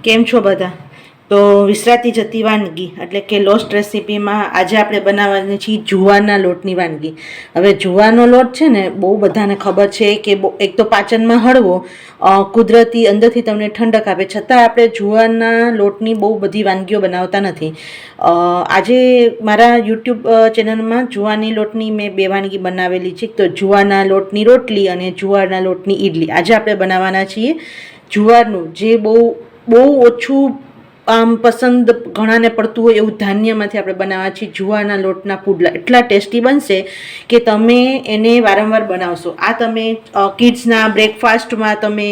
કેમ છો બધા? તો વિસરાતી જતી વાનગી એટલે કે લોસ્ટ રેસીપીમાં આજે આપણે બનાવવાની છીએ જુવારના લોટની વાનગી. હવે જુવારનો લોટ છે ને બહુ બધાને ખબર છે કે એક તો પાચનમાં હળવો, કુદરતી અંદરથી તમને ઠંડક આપે, છતાં આપણે જુવારના લોટની બહુ બધી વાનગીઓ બનાવતા નથી. આજે મારા યુટ્યુબ ચેનલમાં જુવારની લોટની મેં 2 વાનગી બનાવેલી છે, તો જુવારના લોટની રોટલી અને જુવારના લોટની ઈડલી. આજે આપણે બનાવવાના છીએ જુવારનું, જે બહુ ઓછું પસંદ ઘણાને પડતું હોય એવું ધાન્યમાંથી આપણે બનાવવા છીએ જુવારના લોટના પુડલા. એટલા ટેસ્ટી બનશે કે તમે એને વારંવાર બનાવશો. આ તમે કિડ્સના બ્રેકફાસ્ટમાં, તમે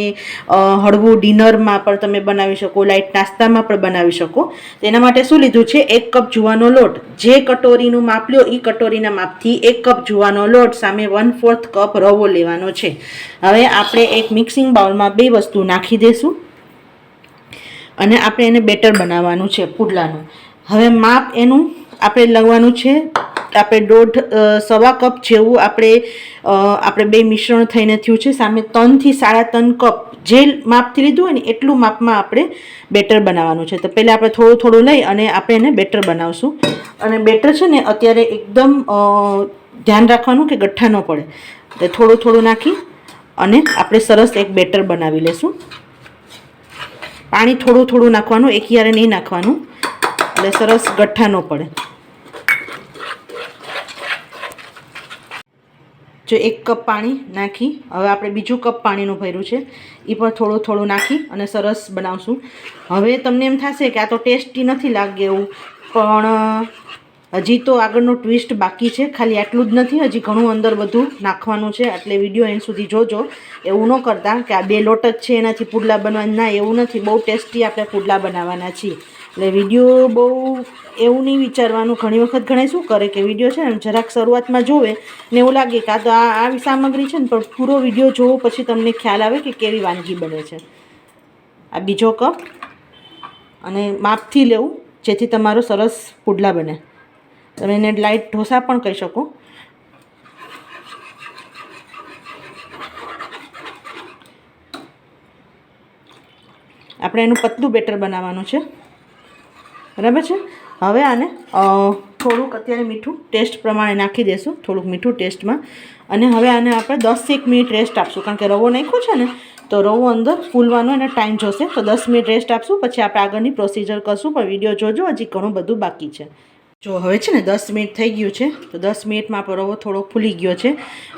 હળવું ડિનરમાં પણ તમે બનાવી શકો, લાઇટ નાસ્તામાં પણ બનાવી શકો. તેના માટે શું લીધું છે? 1 કપ જુવાનો લોટ. જે કટોરીનું માપ લ્યો એ કટોરીના માપથી 1 કપ જુવાનો લોટ સામે 1/4 કપ રવો લેવાનો છે. હવે આપણે એક મિક્સિંગ બાઉલમાં 2 વસ્તુ નાખી દઈશું અને આપણે એને બેટર બનાવવાનું છે પુડલાનું. હવે માપ એનું આપણે લાવવાનું છે, આપણે સવા કપ જેવું આપણે 2 મિશ્રણ થઈને થયું છે, સામે 3 થી 3.5 કપ જે માપથી લીધું હોય ને એટલું માપમાં આપણે બેટર બનાવવાનું છે. તો પહેલાં આપણે થોડું થોડું લઈ અને આપણે એને બેટર બનાવશું. અને બેટર છે ને અત્યારે એકદમ ધ્યાન રાખવાનું કે ગઠ્ઠા ન પડે, એટલે થોડું થોડું નાખી અને આપણે સરસ એક બેટર બનાવી લેશું. પાણી થોડું થોડું નાખવાનું, એકયારે નહીં નાખવાનું, એટલે સરસ ગઠ્ઠા ન પડે. જો 1 કપ પાણી નાખી, હવે આપણે બીજું કપ પાણીનું ભર્યું છે, એ પણ થોડું થોડું નાખી અને સરસ બનાવશું. હવે તમને એમ થશે કે આ તો ટેસ્ટી નથી લાગે એવું, પણ હજી તો આગળનો ટ્વિસ્ટ બાકી છે. ખાલી આટલું જ નથી, હજી ઘણું અંદર બધું નાખવાનું છે, એટલે વિડીયો એન્ડ સુધી જોજો. એવું ન કરતા કે આ 2 લોટ જ છે એનાથી પુડલા બનવાના, ના એવું નથી. બહુ ટેસ્ટી આપણે પુડલા બનાવવાના છીએ, એટલે વિડીયો બહુ એવું નહીં વિચારવાનું. ઘણી વખત ઘણા શું કરે કે વિડીયો છે ને જરાક શરૂઆતમાં જોવે ને એવું લાગે કે આ તો આ સામગ્રી છે ને, પણ પૂરો વિડીયો જોવો પછી તમને ખ્યાલ આવે કે કેવી વાનગી બને છે. આ બીજો કપ, અને માપથી લેવું જેથી તમારો સરસ પુડલા બને. તમે એને લાઇટ ઢોસા પણ કહી શકો. આપણે એનું પતલું બેટર બનાવવાનું છે, બરાબર છે. હવે આને થોડુંક અત્યારે મીઠું ટેસ્ટ પ્રમાણે નાખી દઈશું, થોડુંક મીઠું ટેસ્ટમાં. અને હવે આને આપણે 10-1 મિનિટ રેસ્ટ આપશું, કારણ કે રવો નાખ્યો છે ને તો રવો અંદર ફૂલવાનો એને ટાઈમ જોશે. તો 10 મિનિટ રેસ્ટ આપશું, પછી આપણે આગળની પ્રોસિજર કરશું. પણ વિડીયો જોજો, હજી ઘણું બધું બાકી છે. જો હવે છે ને 10 મિનિટ થઈ ગયું છે, તો 10 મિનિટમાં આપણો રવો થોડો ફૂલી ગયો છે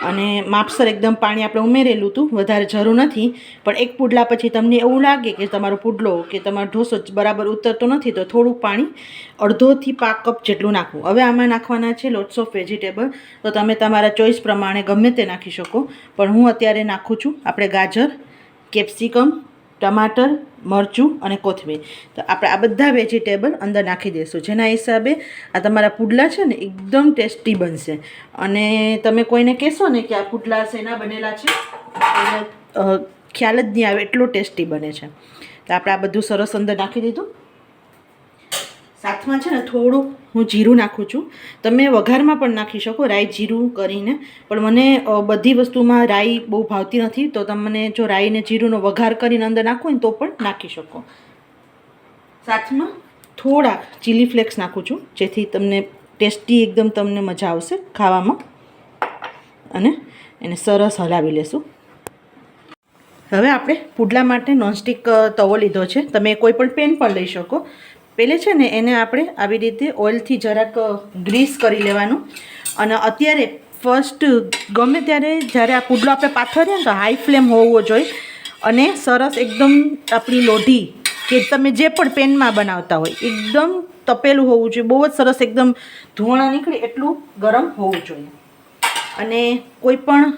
અને માપસર એકદમ પાણી આપણે ઉમેરેલું હતું, વધારે જરૂર નથી. પણ એક પુડલા પછી તમને એવું લાગે કે તમારો પુડલો કે તમારો ઢોસો બરાબર ઉતરતો નથી, તો થોડુંક પાણી 1/2 થી 1 કપ જેટલું નાખવું. હવે આમાં નાખવાના છે લોટ્સ ઓફ વેજીટેબલ, તો તમે તમારા ચોઈસ પ્રમાણે ગમે તે નાખી શકો. પણ હું અત્યારે નાખું છું આપણે ગાજર, કેપ્સિકમ, ટમાટર, મરચું અને કોથમીર. તો આપણે આ બધા વેજીટેબલ અંદર નાખી દઈશું, જેના હિસાબે આ તમારા પુડલા છે ને એકદમ ટેસ્ટી બનશે. અને તમે કોઈને કહેશો ને કે આ પુડલા શેના બનેલા છે, એને ખ્યાલ જ નહીં આવે, એટલું ટેસ્ટી બને છે. તો આપણે આ બધું સરસ અંદર નાખી દીધું. સાથમાં છે ને થોડું હું જીરું નાખું છું. તમે વઘારમાં પણ નાખી શકો, રાઈ જીરું કરીને, પણ મને બધી વસ્તુમાં રાઈ બહુ ભાવતી નથી. તો તમને જો રાઈને જીરુંનો વઘાર કરીને અંદર નાખો ને તો પણ નાખી શકો. સાથમાં થોડા ચીલી ફ્લેક્સ નાખું છું, જેથી તમને ટેસ્ટી એકદમ તમને મજા આવશે ખાવામાં. અને એને સરસ હલાવી લેશું. હવે આપણે પુડલા માટે નોનસ્ટિક તવો લીધો છે, તમે કોઈ પણ પેન પણ લઈ શકો. પહેલે છે ને એને આપણે આવી રીતે ઓઇલથી જરાક ગ્રીસ કરી લેવાનું. અને અત્યારે ફર્સ્ટ ગમે ત્યારે જ્યારે આ પુડલો આપણે પાથરીએ ને તો હાઈ ફ્લેમ હોવો જોઈએ, અને સરસ એકદમ આપણી લોઢી કે તમે જે પણ પેનમાં બનાવતા હોય એકદમ તપેલું હોવું જોઈએ. બહુ જ સરસ એકદમ ધુમાડા નીકળે એટલું ગરમ હોવું જોઈએ. અને કોઈ પણ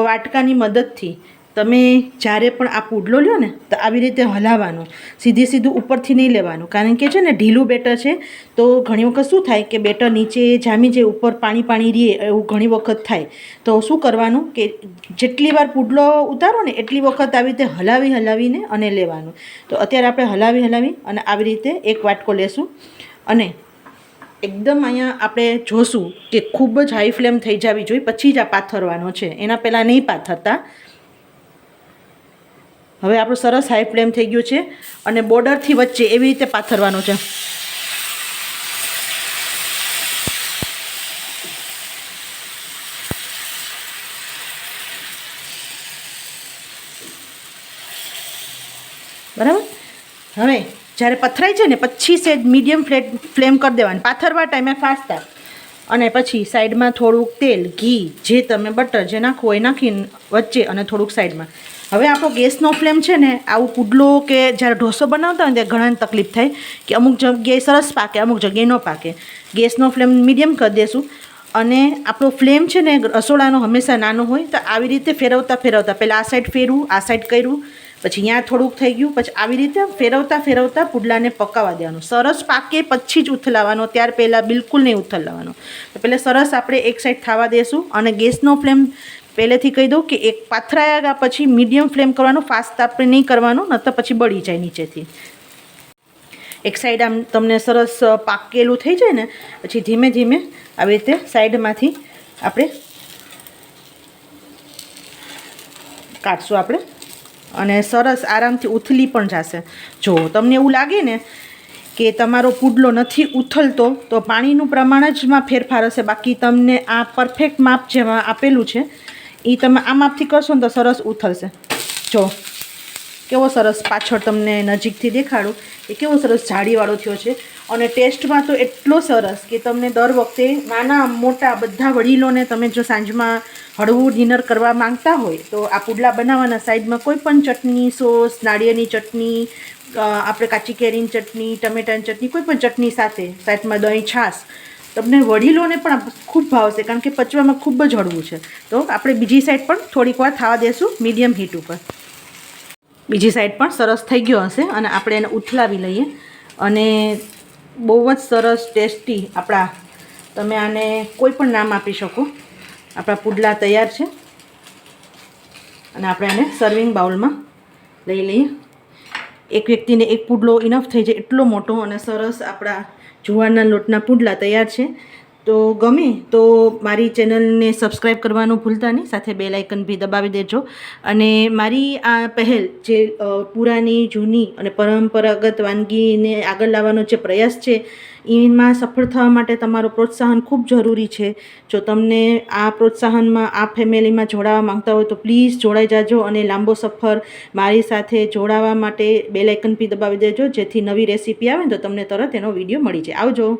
વાટકાની મદદથી તમે જ્યારે પણ આ પુડલો લ્યો ને તો આવી રીતે હલાવવાનું, સીધું ઉપરથી નહીં લેવાનું, કારણ કે છે ને ઢીલું બેટર છે. તો ઘણી વખત શું થાય કે બેટર નીચે જામી જાય, ઉપર પાણી પાણી રહે, એવું ઘણી વખત થાય. તો શું કરવાનું કે જેટલી વાર પુડલો ઉતારો ને એટલી વખત આવી રીતે હલાવીને અને લેવાનું. તો અત્યારે આપણે હલાવી અને આવી રીતે એક વાટકો લેશું. અને એકદમ અહીંયા આપણે જોશું કે ખૂબ જ હાઈ ફ્લેમ થઈ જવી જોઈએ, પછી જ આ પાથરવાનો છે, એના પહેલાં નહીં પાથરતા. હવે આપણું સરસ હાઈ ફ્લેમ થઈ ગયું છે અને બોર્ડરથી વચ્ચે એવી રીતે પાથરવાનું છે. બરાબર. હવે જ્યારે પથરાય છે ને પછી સેજ મીડિયમ ફ્લેમ કરી દેવાની, પાથરવા ટાઈમે ફાસ્ટ અને પછી સાઈડમાં થોડુંક તેલ, ઘી, જે તમે બટર જે નાખવું હોય નાખીને વચ્ચે અને થોડુંક સાઈડમાં. હવે આપણો ગેસનો ફ્લેમ છે ને, આવું પુડલો કે જ્યારે ઢોસો બનાવતા હોય ને ત્યારે ઘણાને તકલીફ થાય કે અમુક જગ્યાએ સરસ પાકે, અમુક જગ્યાએ ન પાકે. ગેસનો ફ્લેમ મીડિયમ કરી દેશું અને આપણો ફ્લેમ છે ને રસોડાનો હંમેશા નાનો હોય. તો આવી રીતે ફેરવતા પહેલાં આ સાઈડ ફેરવું, આ સાઈડ કર્યું, પછી ત્યાં થોડુંક થઈ ગયું, પછી આવી રીતે ફેરવતા પુડલાને પકાવવા દેવાનું. સરસ પાકે પછી જ ઉથલાવવાનો, ત્યાર પહેલાં બિલકુલ નહીં ઉથલાવવાનો. તો પહેલાં સરસ આપણે એક સાઈડ થવા દેશું અને ગેસનો ફ્લેમ પહેલેથી કહી દઉં કે એક પાથરાયા પછી મીડિયમ ફ્લેમ કરવાનો, ફાસ્ટ આપણે નહીં કરવાનું, ન તો પછી બળી જાય નીચેથી. એક સાઈડ આમ તમને સરસ પાકેલું થઈ જાય ને પછી ધીમે ધીમે આવી રીતે સાઈડમાંથી આપણે કાઢશું આપણે અને સરસ આરામથી ઉથલી પણ જશે. જો તમને એવું લાગે ને કે તમારો પુડલો નથી ઉથલતો તો પાણીનું પ્રમાણ જ માં ફેરફાર હશે, બાકી તમને આ પરફેક્ટ માપ જેમાં આપેલું છે એ તમે આ માપથી કરશો ને તો સરસ ઉથલશે. જો કેવો સરસ, પાછળ તમને નજીકથી દેખાડું એ કેવો સરસ જાળીવાળો થયો છે અને ટેસ્ટમાં તો એટલો સરસ કે તમને દર વખતે નાના મોટા બધા વડીલોને તમે જો સાંજમાં હળવું ડિનર કરવા માંગતા હોય તો આ પુડલા બનાવવાના. સાઈડમાં કોઈ પણ ચટણી, સોસ, નાળિયેરની ચટણી, આપણે કાચી કેરીની ચટણી, ટમેટાની ચટણી, કોઈ પણ ચટણી સાથે સાઈડમાં દહીં, છાશ, તમને વડીલોને પણ ખૂબ ભાવશે કારણ કે પચવામાં ખૂબ જ હળવું છે. તો આપણે બીજી સાઈડ પણ થોડીક વાર થવા દેશું મીડિયમ હીટ ઉપર. બીજી સાઈડ પણ સરસ થઈ ગયો હશે અને આપણે એને ઉથલાવી લઈએ અને બહુ જ સરસ ટેસ્ટી આપણા, તમે આને કોઈ પણ નામ આપી શકો, આપણા પુડલા તૈયાર છે અને આપણે આને સર્વિંગ બાઉલમાં લઈ લઈએ. એક વ્યક્તિને એક પુડલો ઇનફ થઈ જાય એટલો મોટો અને સરસ આપણા જુવારના લોટના પુડલા તૈયાર છે. તો ગમે તો મારી ચેનલને સબસ્ક્રાઈબ કરવાનું ભૂલતા નહીં, સાથે બેલ આઇકન બી દબાવી દેજો. અને મારી આ પહેલ જે પુરાની જૂની અને પરંપરાગત વાનગીને આગળ લાવવાનો જે પ્રયાસ છે એમાં સફળ થવા માટે તમારો પ્રોત્સાહન ખૂબ જરૂરી છે. જો તમને આ પ્રોત્સાહનમાં આ ફેમિલીમાં જોડાવા માંગતા હોય તો પ્લીઝ જોડાઈ જાજો અને લાંબો સફર મારી સાથે જોડાવા માટે બેલ આઇકન બી દબાવી દેજો, જેથી નવી રેસીપી આવે ને તો તમને તરત એનો વિડીયો મળી જાય. આવજો.